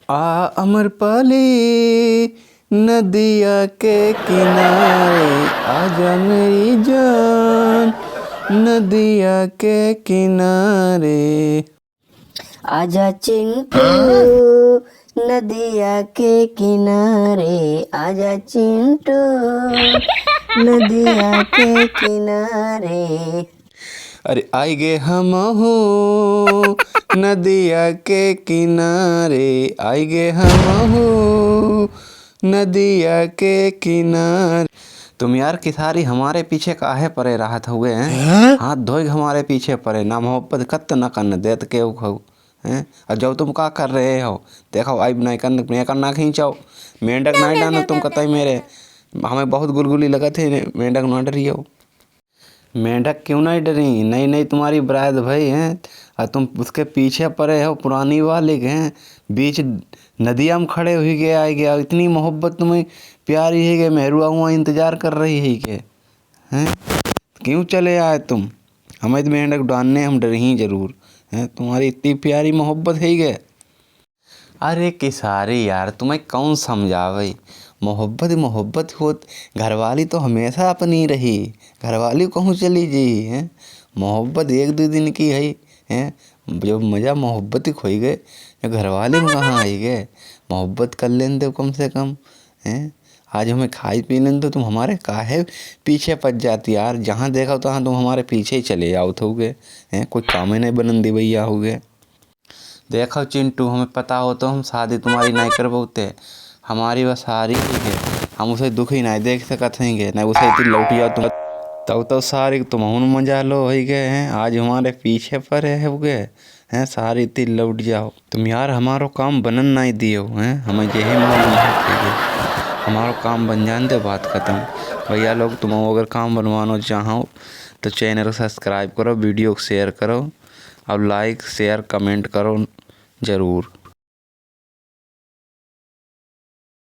अमरपाली नदिया के किनारे आजा मेरी जान, नदिया के किनारे। आजा चिंटू नदिया के किनारे, आजा चिंटू नदिया के किनारे। अरे आई गे हम हो नदिया के किनारे, आई गे हम हो नदिया के किनारे। तुम यार किसारी हमारे पीछे काहे परे राहत हुए हैं? हाथ धोए हमारे पीछे परे ना मोहब्बत कत न करने देत के खाऊ हैं। और जब तुम का कर रहे हो देखो आई नहीं करना खींचाओ मेंढक नहीं डानो तुम कतई मेरे। हमें बहुत गुलगुली लगत है मेंढक न डरी हो। मेंढक क्यों नहीं डरी? नहीं नहीं तुम्हारी ब्रायद भाई हैं और तुम उसके पीछे पड़े हो पुरानी वाले हैं। बीच नदिया में खड़े हुई गए आए गया इतनी मोहब्बत तुम्हें प्यारी है कि मेहरुआ हुआ इंतजार कर रही है कि हैं। क्यों चले आए तुम? हमें तो मेंढक डालने हम डर ही जरूर हैं। तुम्हारी इतनी प्यारी मोहब्बत है गए। अरे किसारी यार तुम्हें कौन समझावे? मोहब्बत मोहब्बत होत घरवाली तो हमेशा अपनी रही। घरवाली कहूँ चली जी हैं। मोहब्बत एक दो दिन की है हैं। जो मज़ा मोहब्बत ही खोई गए घरवाली में कहाँ आई गए। मोहब्बत कर लेने दो कम से कम हैं। आज हमें खाई पी लेने दो। तुम हमारे काहे पीछे पच जाती यार? जहाँ देखो तहाँ तुम हमारे पीछे ही चले जाओ तो गए हैं। कोई काम ही नहीं बनन दी भैया हो गए। देखो चिंटू हमें पता हो तो हम शादी तुम्हारी नहीं कर पाते। हमारी बस हारी ही है। हम उसे दुख ही नहीं देख सकते हैं नहीं उसे इतनी लौट जाओ तुम तब तो सारी तुम मजा लो हो गए हैं। आज हमारे पीछे पर है गए हैं सारी इतनी लौट जाओ। तुम यार हमारो काम बनन नहीं दियो हैं। हमें यही मालूम है हमारा काम बन जाने दे बात ख़त्म। भैया लोग तुम अगर काम बनवाना चाहो तो चैनल को सब्सक्राइब करो, वीडियो को शेयर करो और लाइक शेयर कमेंट करो ज़रूर।